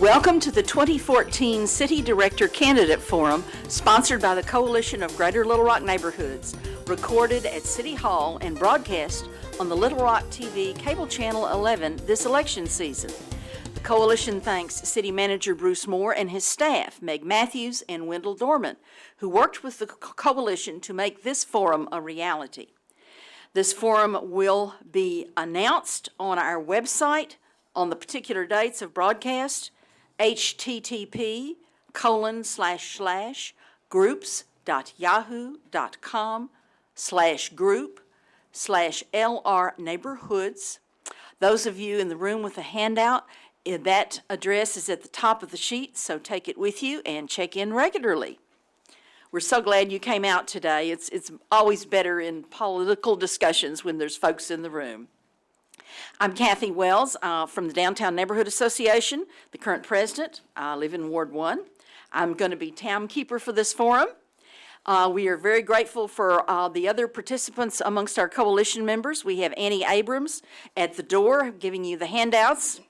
Welcome to the 2014 City Director Candidate Forum, sponsored by the Coalition of Greater Little Rock Neighborhoods, recorded at City Hall and broadcast on the Little Rock TV Cable Channel 11 this election season. The Coalition thanks City Manager Bruce Moore and his staff, Meg Matthews and Wendell Dorman, who worked with the Coalition to make this forum a reality. This forum will be announced on our website on the particular dates of broadcast, http://groups.yahoo.com/group/LR Neighborhoods. Those of you in the room with a handout, that address is at the top of the sheet, so take it with you and check in regularly. We're so glad you came out today. It's always better in political discussions when there's folks in the room. I'm Kathy Wells from the Downtown Neighborhood Association, the current president. I live in Ward 1. I'm going to be townkeeper for this forum. We are very grateful for the other participants amongst our coalition members. We have Annie Abrams at the door giving you the handouts.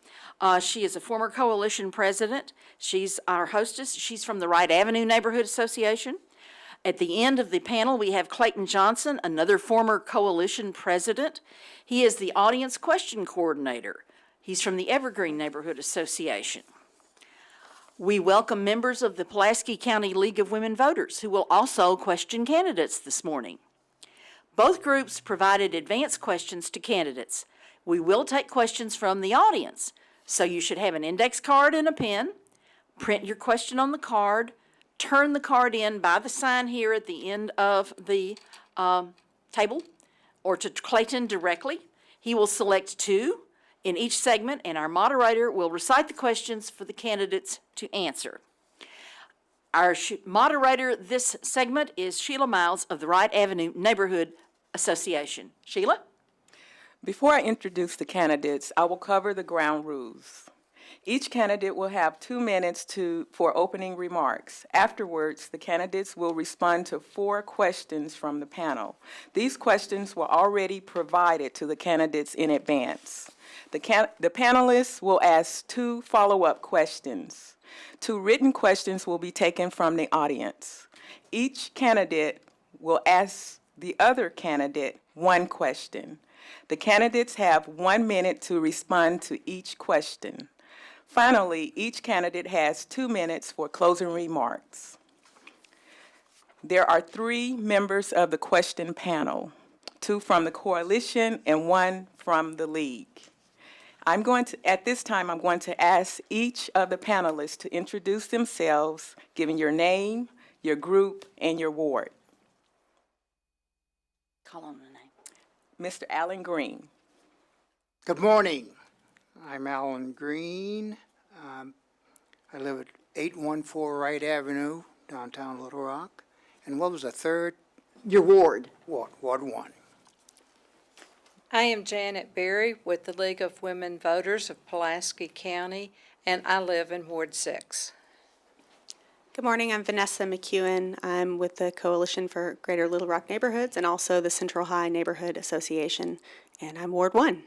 She is a former coalition president. She's our hostess. She's from the Wright Avenue Neighborhood Association. At the end of the panel, we have Clayton Johnson, another former coalition president. He is the audience question coordinator. He's from the Evergreen Neighborhood Association. We welcome members of the Pulaski County League of Women Voters who will also question candidates this morning. Both groups provided advance questions to candidates. We will take questions from the audience, so you should have an index card and a pen. Print your question on the card. Turn the card in by the sign here at the end of the table or to Clayton directly. He will select two in each segment, and our moderator will recite the questions for the candidates to answer. Our moderator this segment is Sheila Miles of the Wright Avenue Neighborhood Association. Sheila? Before I introduce the candidates, I will cover the ground rules. Each candidate will have 2 minutes for opening remarks. Afterwards, the candidates will respond to 4 questions from the panel. These questions were already provided to the candidates in advance. The panelists will ask 2 follow-up questions. 2 written questions will be taken from the audience. Each candidate will ask the other candidate 1 question. The candidates have 1 minute to respond to each question. Finally, each candidate has 2 minutes for closing remarks. There are 3 members of the question panel, 2 from the coalition and 1 from the league. At this time, I'm going to ask each of the panelists to introduce themselves, giving your name, your group, and your ward. Call on the name. Mr. Alan Green. Good morning. I'm Alan Green. I live at 814 Wright Avenue, downtown Little Rock. And what was the third? Your ward. Ward 1. I am Janet Berry with the League of Women Voters of Pulaski County, and I live in Ward 6. Good morning, I'm Vanessa McEwen. I'm with the Coalition for Greater Little Rock Neighborhoods and also the Central High Neighborhood Association, and I'm Ward 1.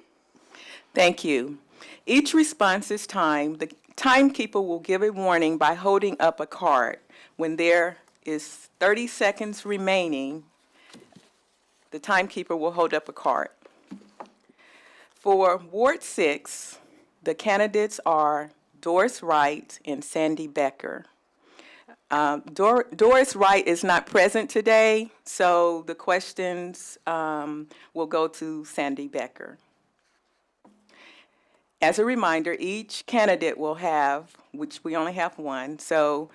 Thank you. Each response is timed. The timekeeper will give a warning by holding up a card. When there is 30 seconds remaining, the timekeeper will hold up a card. For Ward 6, the candidates are Doris Wright and Sandy Becker. Doris Wright is not present today, so the questions will go to Sandy Becker. As a reminder, each candidate will have, which we only have 1, so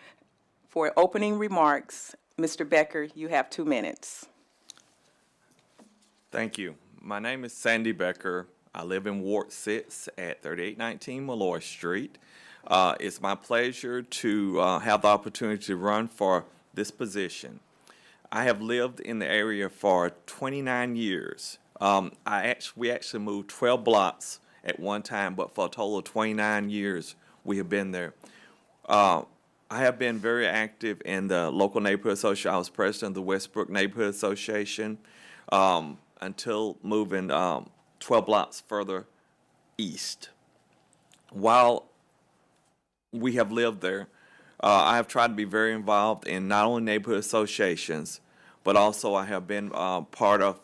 for opening remarks, Mr. Becker, you have 2 minutes. Thank you. My name is Sandy Becker. I live in Ward 6 at 3819 Malloy Street. It's my pleasure to have the opportunity to run for this position. I have lived in the area for 29 years. We actually moved 12 blocks at one time, but for a total of 29 years, we have been there. I have been very active in the local neighborhood association. I was president of the Westbrook Neighborhood Association until moving 12 blocks further east. While we have lived there, I have tried to be very involved in not only neighborhood associations, but also I have been part of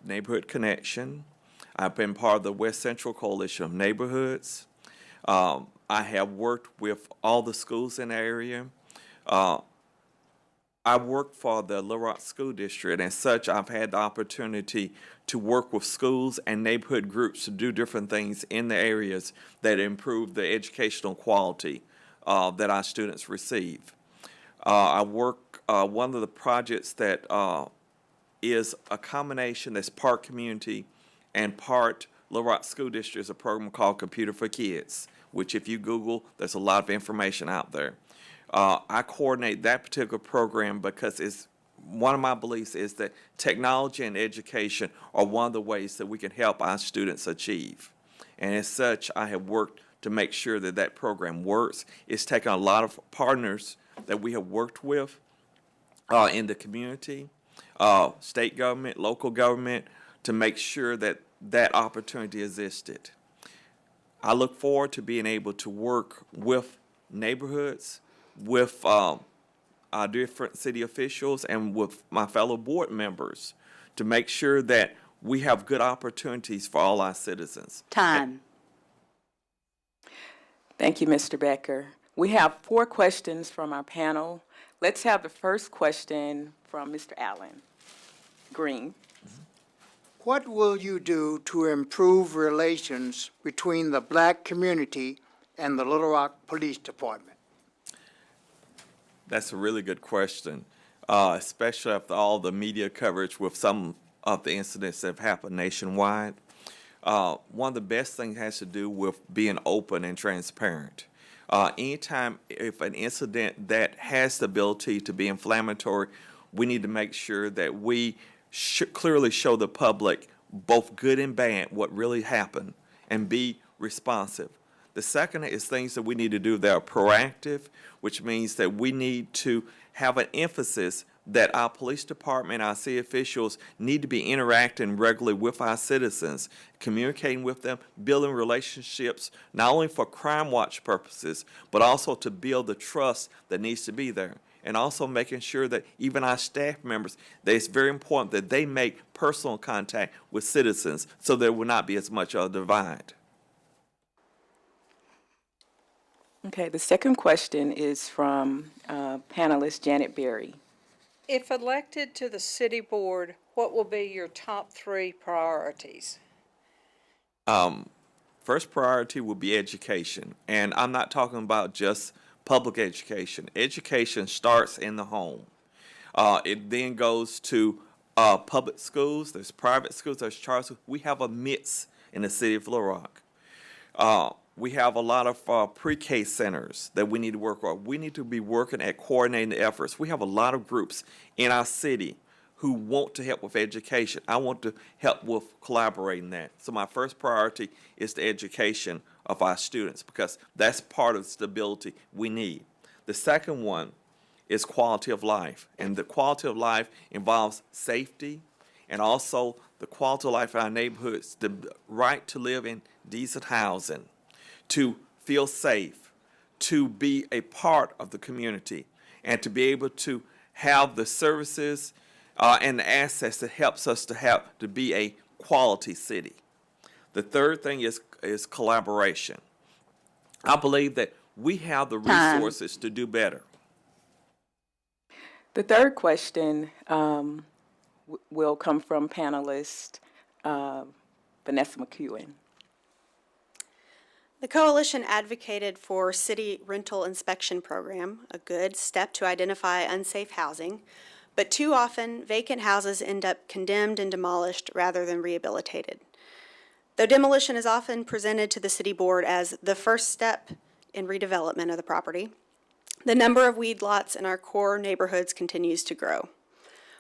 Neighborhood Connection. I've been part of the West Central Coalition of Neighborhoods. I have worked with all the schools in the area. I work for the Little Rock School District, and such I've had the opportunity to work with schools and neighborhood groups to do different things in the areas that improve the educational quality that our students receive. I work, one of the projects that is a combination that's part community and part Little Rock School District is a program called Computer for Kids, which if you Google, there's a lot of information out there. I coordinate that particular program because it's one of my beliefs is that technology and education are one of the ways that we can help our students achieve. And as such, I have worked to make sure that that program works. It's taken a lot of partners that we have worked with in the community, state government, local government, to make sure that that opportunity existed. I look forward to being able to work with neighborhoods, with our different city officials, and with my fellow board members to make sure that we have good opportunities for all our citizens. Time. Thank you, Mr. Becker. We have 4 questions from our panel. Let's have the first question from Mr. Allen Green. What will you do to improve relations between the black community and the Little Rock Police Department? That's a really good question, especially after all the media coverage with some of the incidents that have happened nationwide. One of the best things has to do with being open and transparent. Anytime if an incident that has the ability to be inflammatory, we need to make sure that we clearly show the public both good and bad what really happened and be responsive. The second is things that we need to do that are proactive, which means that we need to have an emphasis that our police department, our city officials need to be interacting regularly with our citizens, communicating with them, building relationships, not only for crime watch purposes, but also to build the trust that needs to be there. And also making sure that even our staff members, that it's very important that they make personal contact with citizens so there will not be as much of a divide. Okay, the second question is from panelist Janet Berry. If elected to the city board, what will be your top 3 priorities? First priority will be education, and I'm not talking about just public education. Education starts in the home. It then goes to public schools, there's private schools, there's charter schools. We have a mix in the city of Little Rock. We have a lot of pre-K centers that we need to work on. We need to be working at coordinating the efforts. We have a lot of groups in our city who want to help with education. I want to help with collaborating that. So my first priority is the education of our students because that's part of the stability we need. The second one is quality of life. And the quality of life involves safety and also the quality of life in our neighborhoods, the right to live in decent housing, to feel safe, to be a part of the community, and to be able to have the services and the assets that helps us to be a quality city. The third thing is collaboration. I believe that we have the resources to do better. The third question will come from panelist Vanessa McEwen. The coalition advocated for city rental inspection program, a good step to identify unsafe housing, but too often vacant houses end up condemned and demolished rather than rehabilitated. Though demolition is often presented to the city board as the first step in redevelopment of the property, the number of weed lots in our core neighborhoods continues to grow.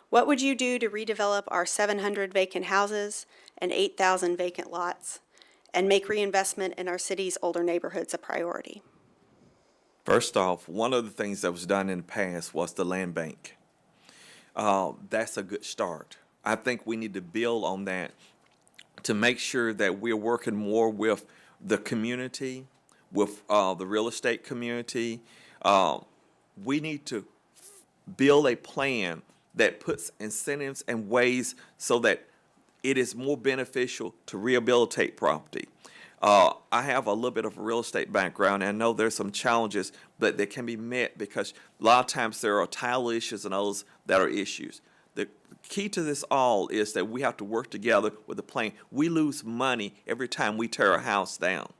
What would you do to redevelop our 700 vacant houses and 8,000 vacant lots and make reinvestment in our city's older neighborhoods a priority? First off, one of the things that was done in the past was the land bank. That's a good start. I think we need to build on that to make sure that we're working more with the community, with the real estate community. We need to build a plan that puts incentives and ways so that it is more beneficial to rehabilitate property. I have a little bit of a real estate background, and I know there's some challenges, but they can be met because a lot of times there are title issues and others that are issues. The key to this all is that we have to work together with a plan. We lose money every time we tear a house down.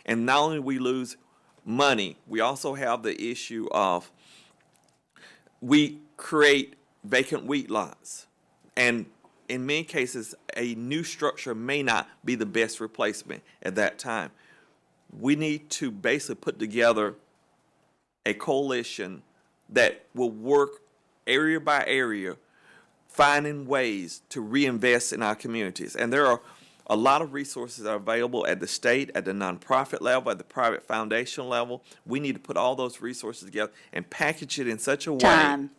And not only do we lose money, we also have the issue of we create vacant wheat lots. And in many cases, a new structure may not be the best replacement at that time. We need to basically put together a coalition that will work area by area, finding ways to reinvest in our communities. And there are a lot of resources that are available at the state, at the nonprofit level, at the private foundation level. We need to put all those resources together and package it in such a way. Time.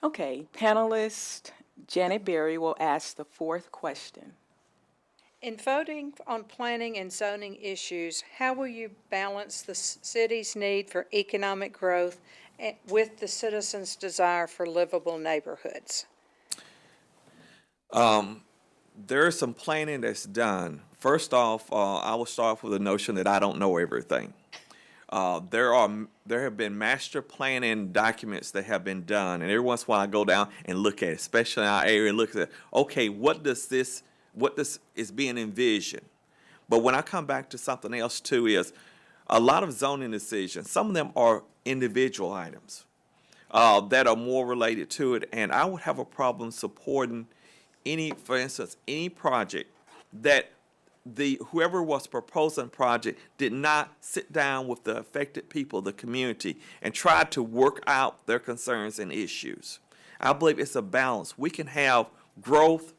Okay, panelist Janet Berry will ask the fourth question. In voting on planning and zoning issues, how will you balance the city's need for economic growth with the citizens' desire for livable neighborhoods? There's some planning that's done. First off, I will start off with the notion that I don't know everything. There have been master planning documents that have been done, and every once in a while I go down and look at it, especially in our area, and look at, okay, what this is being envisioned. But when I come back to something else too, is a lot of zoning decisions, some of them are individual items that are more related to it, and I would have a problem supporting for instance, any project that whoever was proposing project did not sit down with the affected people, the community, and try to work out their concerns and issues. I believe it's a balance. We can have growth,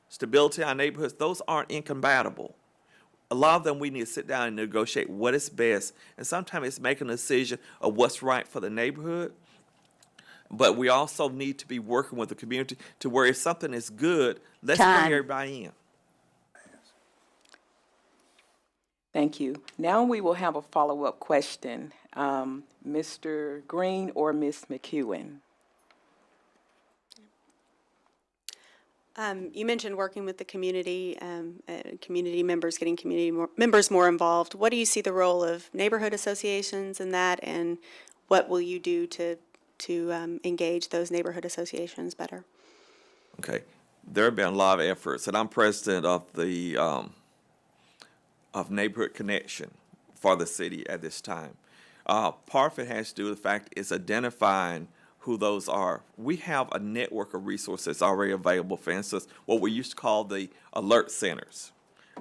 stability in our neighborhoods. Those aren't incompatible. A lot of them we need to sit down and negotiate what is best. And sometimes it's making a decision of what's right for the neighborhood. But we also need to be working with the community to where if something is good, let's Time. bring everybody in. Thank you. Now we will have a follow-up question. Mr. Green or Ms. McEwen? You mentioned working with the community, community members, getting members more involved. What do you see the role of neighborhood associations in that, and what will you do to engage those neighborhood associations better? Okay. There have been a lot of efforts, and I'm president of the of Neighborhood Connection for the city at this time. Part of it has to do with the fact it's identifying who those are. We have a network of resources already available. For instance, what we used to call the alert centers.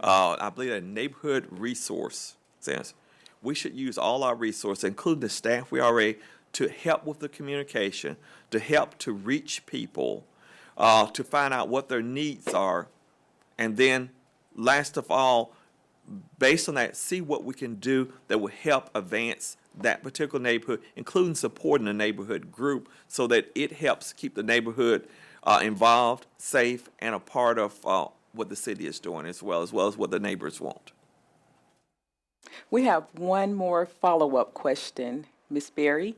I believe a neighborhood resource centers. We should use all our resources, including the staff we already, to help with the communication, to help to reach people, to find out what their needs are, and then, last of all, based on that, see what we can do that will help advance that particular neighborhood, including supporting the neighborhood group so that it helps keep the neighborhood involved, safe, and a part of what the city is doing as well as what the neighbors want. We have one more follow-up question. Ms. Berry?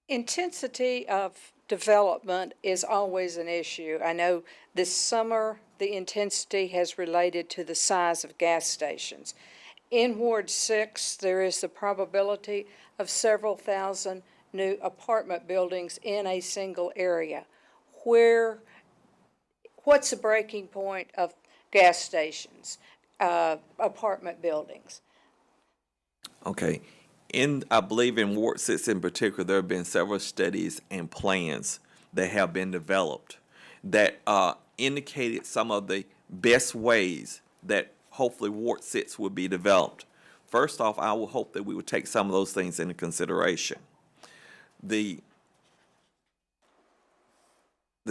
Intensity of development is always an issue. I know this summer the intensity has related to the size of gas stations. In Ward 6, there is the probability of several thousand new apartment buildings in a single area. What's the breaking point of gas stations, apartment buildings? Okay. I believe in Ward 6 in particular, there have been several studies and plans that have been developed that indicated some of the best ways that hopefully Ward 6 will be developed. First off, I will hope that we would take some of those things into consideration. The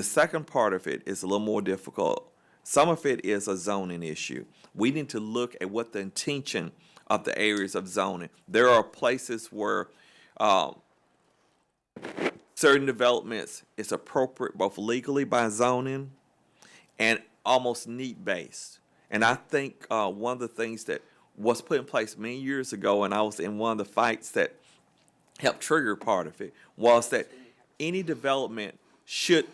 second part of it is a little more difficult. Some of it is a zoning issue. We need to look at what the intention of the areas of zoning. There are places where certain developments is appropriate both legally by zoning and almost need-based. And I think one of the things that was put in place many years ago, and I was in one of the fights that helped trigger part of it, was that any development should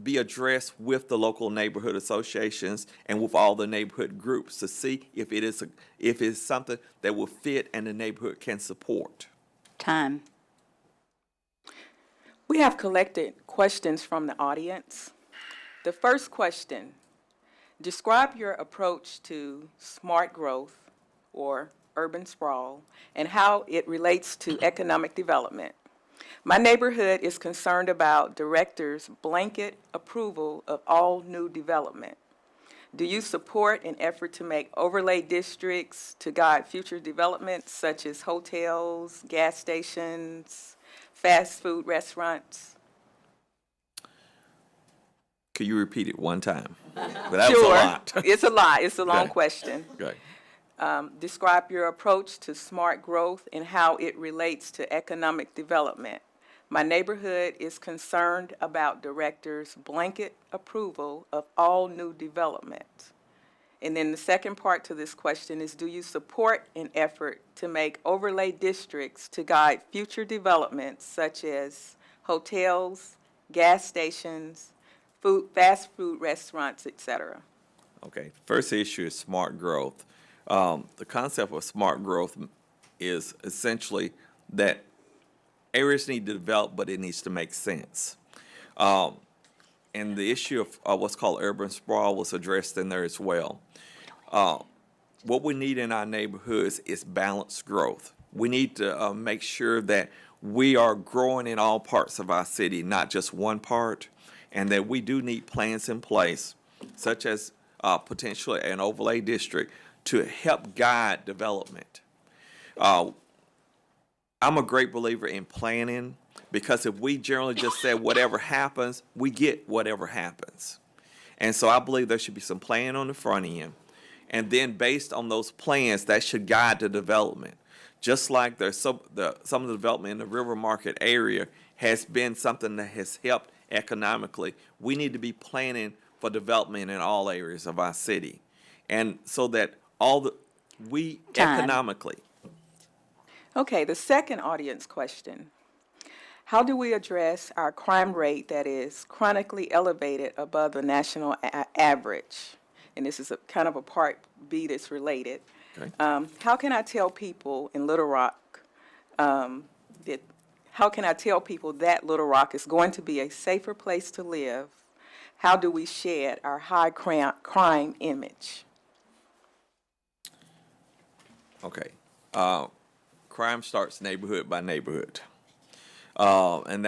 be addressed with the local neighborhood associations and with all the neighborhood groups to see if it's something that will fit and the neighborhood can support. Time. We have collected questions from the audience. The first question, describe your approach to smart growth or urban sprawl and how it relates to economic development. My neighborhood is concerned about directors' blanket approval of all new development. Do you support an effort to make overlay districts to guide future developments such as hotels, gas stations, fast food restaurants? Could you repeat it one time? But that Sure. was a lot. It's a lot. It's a long Okay. question. Okay. Describe your approach to smart growth and how it relates to economic development. My neighborhood is concerned about directors' blanket approval of all new development. And then the second part to this question is, do you support an effort to make overlay districts to guide future developments such as hotels, gas stations, fast food restaurants, et cetera? Okay. First issue is smart growth. The concept of smart growth is essentially that areas need to develop, but it needs to make sense. And the issue of what's called urban sprawl was addressed in there as well. What we need in our neighborhoods is balanced growth. We need to make sure that we are growing in all parts of our city, not just one part, and that we do need plans in place, such as potentially an overlay district, to help guide development. I'm a great believer in planning, because if we generally just say whatever happens, we get whatever happens. And so I believe there should be some planning on the front end. And then based on those plans, that should guide the development. Just like there's some of the development in the River Market area has been something that has helped economically, we need to be planning for development in all areas of our city. And so that Time. economically. Okay, the second audience question. How do we address our crime rate that is chronically elevated above the national average? And this is kind of a part B that's related. Okay. How can I tell people in Little Rock that Little Rock is going to be a safer place to live? How do we shed our high crime image? Okay. Crime starts neighborhood by neighborhood. And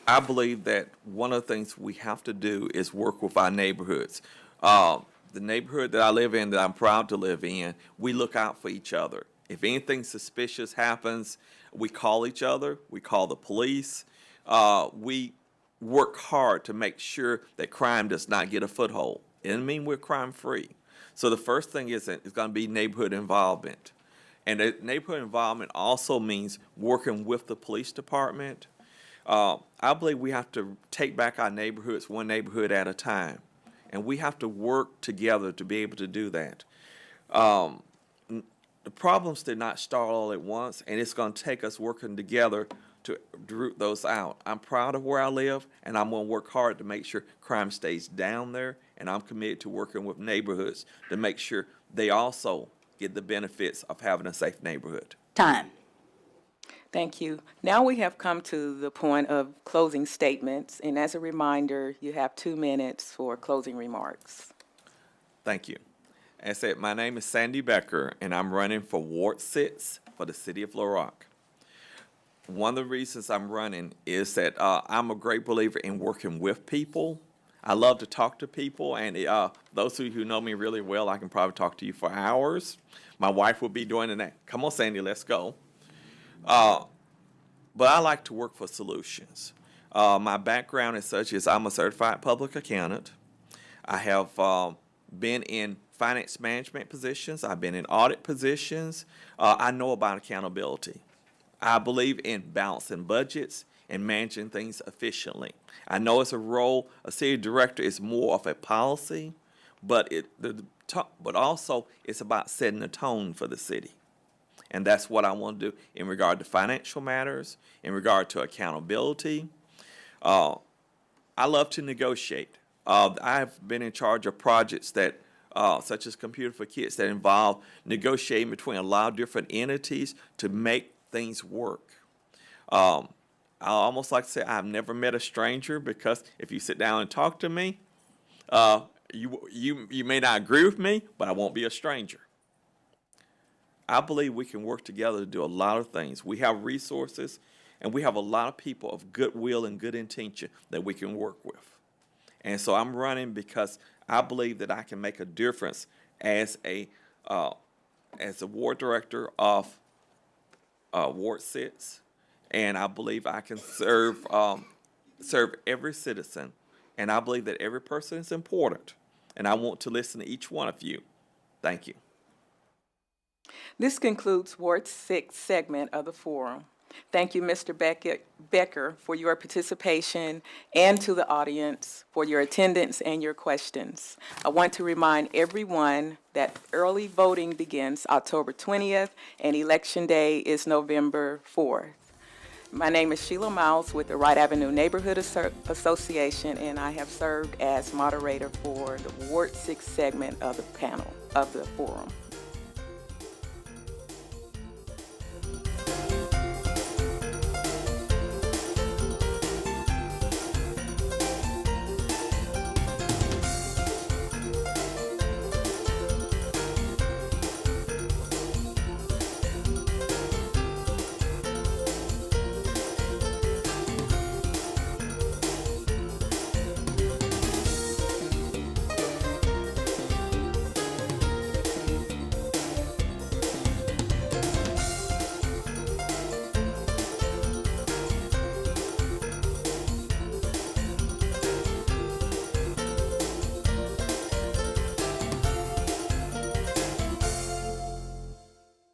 I believe that one of the things we have to do is work with our neighborhoods. The neighborhood that I live in, that I'm proud to live in, we look out for each other. If anything suspicious happens, we call each other, we call the police. We work hard to make sure that crime does not get a foothold. It doesn't mean we're crime-free. So the first thing is going to be neighborhood involvement. And neighborhood involvement also means working with the police department. I believe we have to take back our neighborhoods one neighborhood at a time. And we have to work together to be able to do that. The problems did not start all at once, and it's going to take us working together to root those out. I'm proud of where I live, and I'm going to work hard to make sure crime stays down there, and I'm committed to working with neighborhoods to make sure they also get the benefits of having a safe neighborhood. Time. Thank you. Now we have come to the point of closing statements, and as a reminder, you have 2 minutes for closing remarks. Thank you. As I said, my name is Sandy Becker, and I'm running for Ward 6 for the city of Little Rock. One of the reasons I'm running is that I'm a great believer in working with people. I love to talk to people, and those of you who know me really well, I can probably talk to you for hours. My wife will be doing that. Come on, Sandy, let's go. But I like to work for solutions. My background is such as I'm a certified public accountant. I have been in finance management positions. I've been in audit positions. I know about accountability. I believe in balancing budgets and managing things efficiently. I know it's a role, a city director is more of a policy, but but also it's about setting the tone for the city. And that's what I want to do in regard to financial matters, in regard to accountability. I love to negotiate. I've been in charge of projects that, such as Computer for Kids, that involve negotiating between a lot of different entities to make things work. I almost like to say I've never met a stranger, because if you sit down and talk to me, you may not agree with me, but I won't be a stranger. I believe we can work together to do a lot of things. We have resources, and we have a lot of people of goodwill and good intention that we can work with. And so I'm running because I believe that I can make a difference as a ward director of Ward 6, and I believe I can serve every citizen, and I believe that every person is important, and I want to listen to each one of you. Thank you. This concludes Ward 6 segment of the forum. Thank you, Mr. Becker, for your participation, and to the audience for your attendance and your questions. I want to remind everyone that early voting begins October 20th, and Election Day is November 4th. My name is Sheila Miles with the Wright Avenue Neighborhood Association, and I have served as moderator for the Ward 6 segment of the panel of the forum.